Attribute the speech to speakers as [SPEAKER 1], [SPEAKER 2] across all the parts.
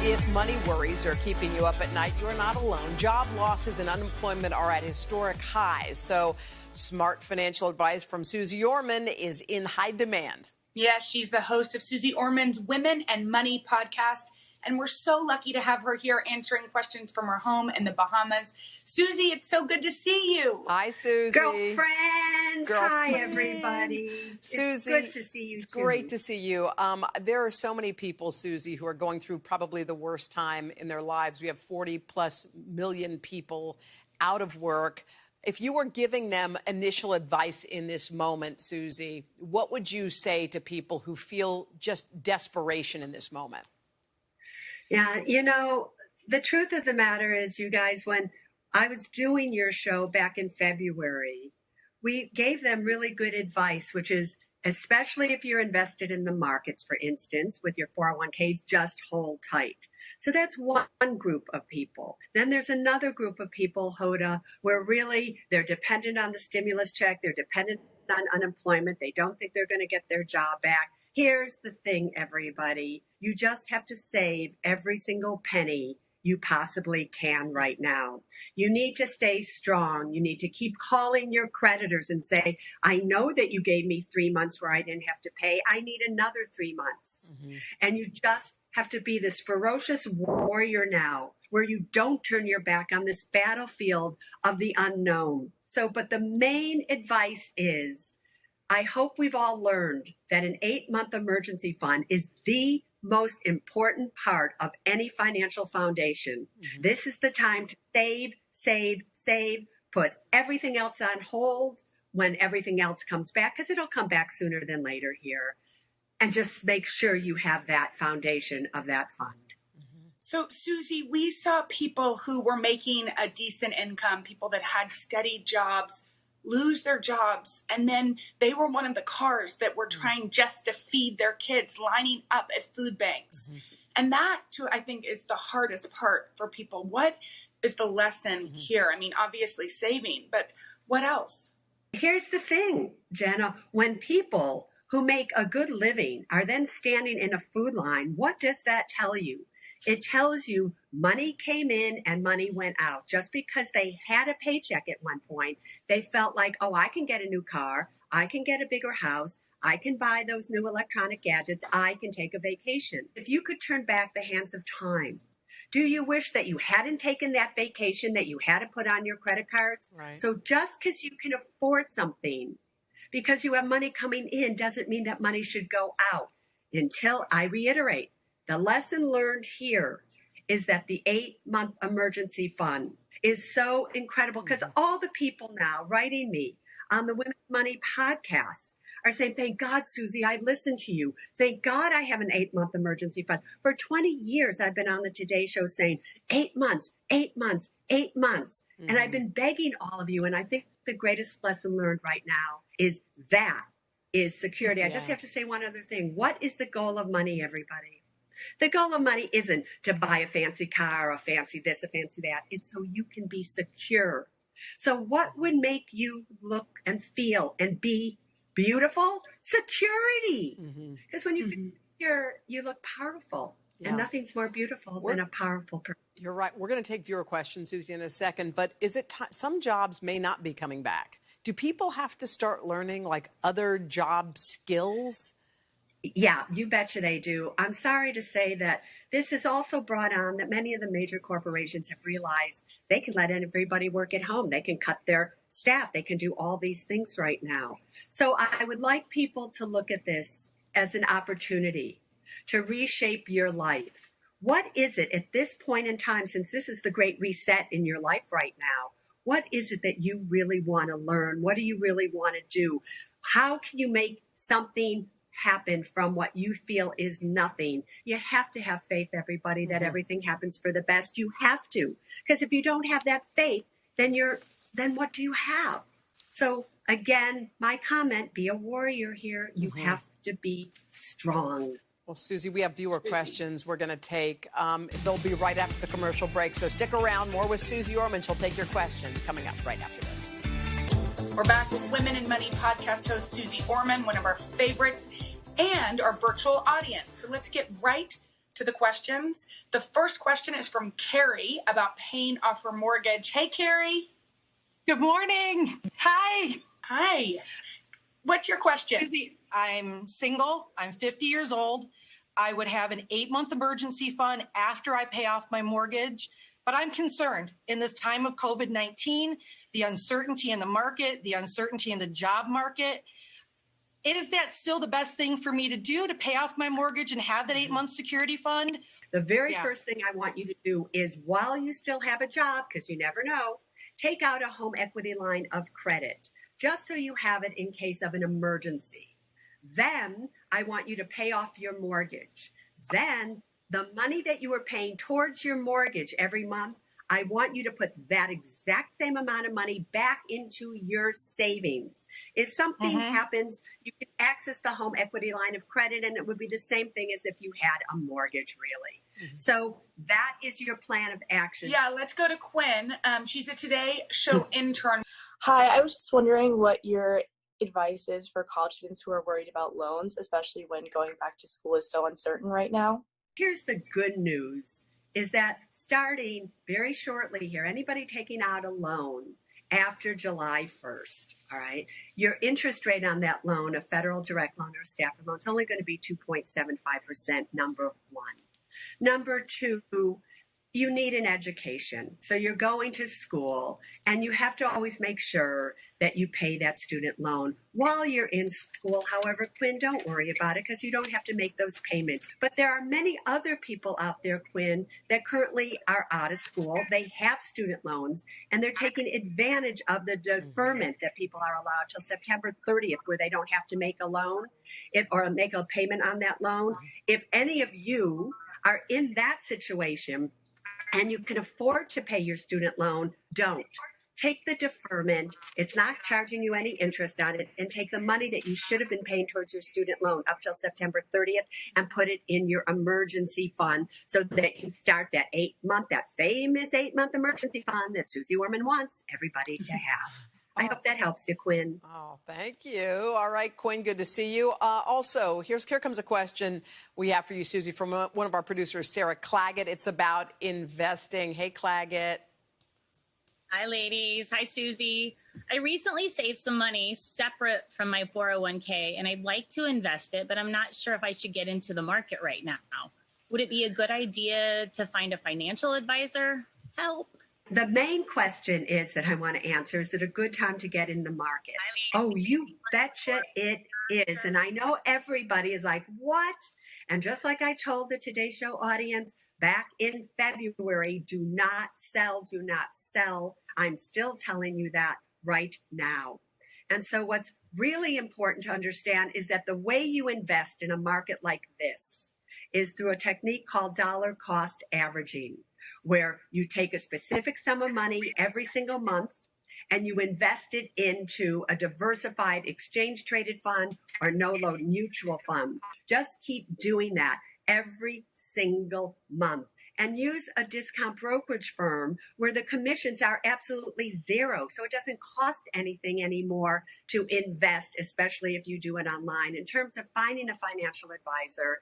[SPEAKER 1] If money worries are keeping you up at night, you are not alone. Job losses and unemployment are at historic highs. So smart financial advice from Suze Orman is in high demand.
[SPEAKER 2] Yeah, she's the host of Suze Orman's Women and Money podcast. And we're so lucky to have her here answering questions from her home in the Bahamas. Suze, it's so good to see you.
[SPEAKER 1] Hi, Suze.
[SPEAKER 3] Girlfriends. Hi, everybody.
[SPEAKER 1] Suze,
[SPEAKER 3] it's good to see you,
[SPEAKER 1] It's
[SPEAKER 3] too.
[SPEAKER 1] great to see you. There are so many people, Suze, who are going through probably the worst time in their lives. We have 40+ million people out of work. If you were giving them initial advice in this moment, Suze, what would you say to people who feel just desperation in this moment?
[SPEAKER 3] Yeah, the truth of the matter is, you guys, when I was doing your show back in February, we gave them really good advice, which is, especially if you're invested in the markets, for instance, with your 401ks, just hold tight. So that's one group of people. Then there's another group of people, Hoda, where really they're dependent on the stimulus check. They're dependent on unemployment. They don't think they're going to get their job back. Here's the thing, everybody. You just have to save every single penny you possibly can right now. You need to stay strong. You need to keep calling your creditors and say, I know that you gave me 3 months where I didn't have to pay. I need another 3 months. Mm-hmm. And you just have to be this ferocious warrior now, where you don't turn your back on this battlefield of the unknown. But the main advice is, I hope we've all learned that an 8-month emergency fund is the most important part of any financial foundation. Mm-hmm. This is the time to save, put everything else on hold when everything else comes back, because it'll come back sooner than later here. And just make sure you have that foundation of that fund.
[SPEAKER 2] Mm-hmm. So, Suze, we saw people who were making a decent income, people that had steady jobs, lose their jobs, and then they were one of the cars that were trying just to feed their kids, lining up at food banks. Mm-hmm. And that, too, I think, is the hardest part for people. What is the lesson here? I mean, obviously saving, but what else?
[SPEAKER 3] Here's the thing, Jenna. When people who make a good living are then standing in a food line, what does that tell you? It tells you money came in and money went out. Just because they had a paycheck at one point, they felt like, oh, I can get a new car, I can get a bigger house, I can buy those new electronic gadgets, I can take a vacation. If you could turn back the hands of time, do you wish that you hadn't taken that vacation that you had to put on your credit cards? Right. So just because you can afford something, because you have money coming in, doesn't mean that money should go out. Until, I reiterate, the lesson learned here is that the 8-month emergency fund is so incredible, because all the people now writing me on the Women Money podcast are saying, thank God, Suze, I listened to you. Thank God I have an 8-month emergency fund. For 20 years, I've been on the Today Show saying 8 months, 8 months, 8 months. Mm-hmm. And I've been begging all of you. And I think the greatest lesson learned right now is security. Yeah. I just have to say one other thing. What is the goal of money, everybody? The goal of money isn't to buy a fancy car, a fancy this, a fancy that. It's so you can be secure. So what would make you look and feel and be beautiful? Security. Because when you feel secure, you look powerful. Yeah. And nothing's more beautiful than a powerful person.
[SPEAKER 1] You're right. We're going to take viewer questions, Suze, in a second. But is it some jobs may not be coming back? Do people have to start learning like other job skills?
[SPEAKER 3] Yeah, you betcha they do. I'm sorry to say that this has also brought on that many of the major corporations have realized they can let everybody work at home. They can cut their staff. They can do all these things right now. So I would like people to look at this as an opportunity to reshape your life. What is it at this point in time, since this is the great reset in your life right now, what is it that you really want to learn? What do you really want to do? How can you make something happen from what you feel is nothing? You have to have faith, everybody, that everything happens for the best. You have to. Because if you don't have that faith, then what do you have? So again, my comment, be a warrior here. You have to be strong.
[SPEAKER 1] Well, Suze, we have viewer questions we're going to take. They'll be right after the commercial break, so stick around. More with Suze Orman. She'll take your questions coming up right after this.
[SPEAKER 2] We're back with Women in Money podcast host Suze Orman, one of our favorites, and our virtual audience. So let's get right to to the questions. The first question is from Carrie about paying off her mortgage. Hey, Carrie.
[SPEAKER 4] Good morning. Hi.
[SPEAKER 2] Hi. What's your question?
[SPEAKER 4] Susie, I'm single. I'm 50 years old. I would have an 8-month emergency fund after I pay off my mortgage. But I'm concerned in this time of COVID-19, the uncertainty in the market, the uncertainty in the job market. Is that still the best thing for me to do, to pay off my mortgage and have that 8-month security fund?
[SPEAKER 3] The very first thing I want you to do is, while you still have a job, because you never know, take out a home equity line of credit, just so you have it in case of an emergency. Then I want you to pay off your mortgage. Then the money that you are paying towards your mortgage every month, I want you to put that exact same amount of money back into your savings. If something happens, you can access the home equity line of credit, and it would be the same thing as if you had a mortgage, really. So that is your plan of action.
[SPEAKER 2] Yeah, let's go to Quinn. She's a Today Show intern.
[SPEAKER 5] Hi, I was just wondering what your advice is for college students who are worried about loans, especially when going back to school is so uncertain right now.
[SPEAKER 3] Here's the good news, is that starting very shortly here, anybody taking out a loan after July 1st, all right, your interest rate on that loan, a federal direct loan or a Stafford loan, is only going to be 2.75%, number one. Number two, you need an education. So you're going to school, and you have to always make sure that you pay that student loan while you're in school. However, Quinn, don't worry about it, because you don't have to make those payments. But there are many other people out there, Quinn, that currently are out of school. They have student loans, and they're taking advantage of the deferment that people are allowed till September 30th, where they don't have to make a loan or make a payment on that loan. If any of you are in that situation, and you can afford to pay your student loan, don't. Take the deferment. It's not charging you any interest on it, and take the money that you should have been paying towards your student loan up till September 30th and put it in your emergency fund, so that you start that famous 8-month emergency fund that Suze Orman wants everybody to have. I hope that helps you, Quinn.
[SPEAKER 1] Oh, thank you. All right, Quinn, good to see you. Also, here comes a question we have for you, Susie, from one of our producers, Sarah Claggett. It's about investing. Hey, Claggett.
[SPEAKER 6] Hi, ladies. Hi, Susie. I recently saved some money separate from my 401k, and I'd like to invest it, but I'm not sure if I should get into the market right now. Would it be a good idea to find a financial advisor? Help.
[SPEAKER 3] The main question is that I want to answer, is it a good time to get in the market? Oh, you betcha it is. And I know everybody is like, what? And just like I told the Today Show audience back in February, do not sell, do not sell. I'm still telling you that right now. And so what's really important to understand is that the way you invest in a market like this is through a technique called dollar cost averaging, where you take a specific sum of money every single month and you invest it into a diversified exchange traded fund or no load mutual fund. Just keep doing that every single month, and use a discount brokerage firm where the commissions are absolutely zero. So it doesn't cost anything anymore to invest, especially if you do it online. In terms of finding a financial advisor,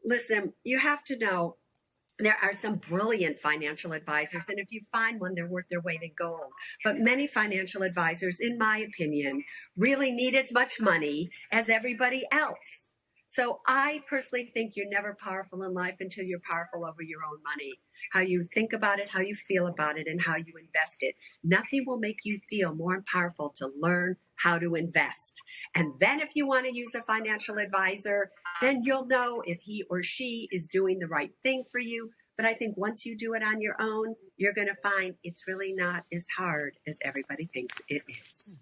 [SPEAKER 3] listen, you have to know there are some brilliant financial advisors, and if you find one, they're worth their weight in gold. But many financial advisors, in my opinion, really need as much money as everybody else. So I personally think you're never powerful in life until you're powerful over your own money. How you think about it, how you feel about it, and how you invest it. Nothing will make you feel more powerful to learn how to invest. And then if you want to use a financial advisor, then you'll know if he or she is doing the right thing for you. But I think once you do it on your own, you're going to find it's really not as hard as everybody thinks it is.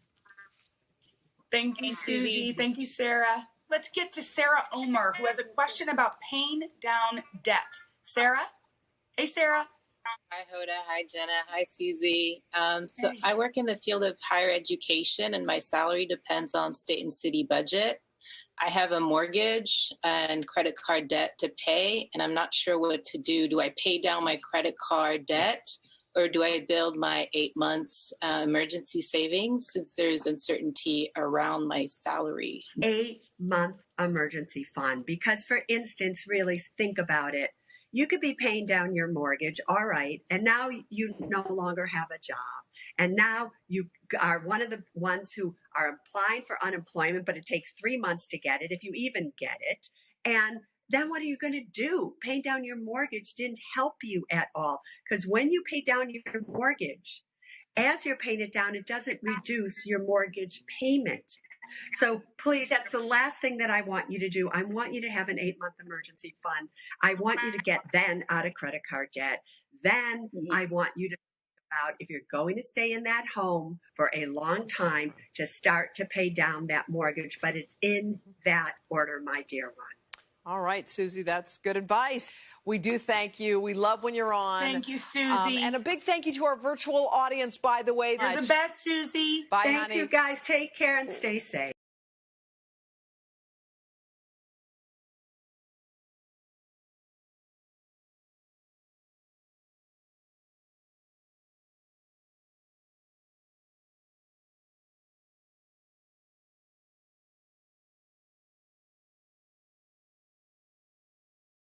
[SPEAKER 2] Thank you, Susie. Thank you, Sarah. Let's get to Sarah Omer, who has a question about paying down debt. Sarah? Hey, Sarah.
[SPEAKER 7] Hi, Hoda. Hi, Jenna. Hi, Susie. So I work in the field of higher education, and my salary depends on state and city budget. I have a mortgage and credit card debt to pay, and I'm not sure what to do. Do I pay down my credit card debt, or do I build my 8 months emergency savings, since there's uncertainty around my salary?
[SPEAKER 3] 8-month emergency fund. Because, for instance, really think about it. You could be paying down your mortgage, all right, and now you no longer have a job. And now you are one of the ones who are applying for unemployment, but it takes 3 months to get it, if you even get it. And then what are you going to do? Paying down your mortgage didn't help you at all. Because when you pay down your mortgage, as you're paying it down, it doesn't reduce your mortgage payment. So please, that's the last thing that I want you to do. I want you to have an 8-month emergency fund. I want you to get then out of credit card debt. Then I want you to think about, if you're going to stay in that home for a long time, to start to pay down that mortgage. But it's in that order, my dear one.
[SPEAKER 1] All right, Suze, that's good advice. We do thank you. We love when you're on.
[SPEAKER 2] Thank you, Suze.
[SPEAKER 1] And a big thank you to our virtual audience, by the way.
[SPEAKER 2] You're the best, Suze.
[SPEAKER 1] Bye,
[SPEAKER 3] Thanks,
[SPEAKER 1] honey.
[SPEAKER 3] you guys. Take care and stay safe.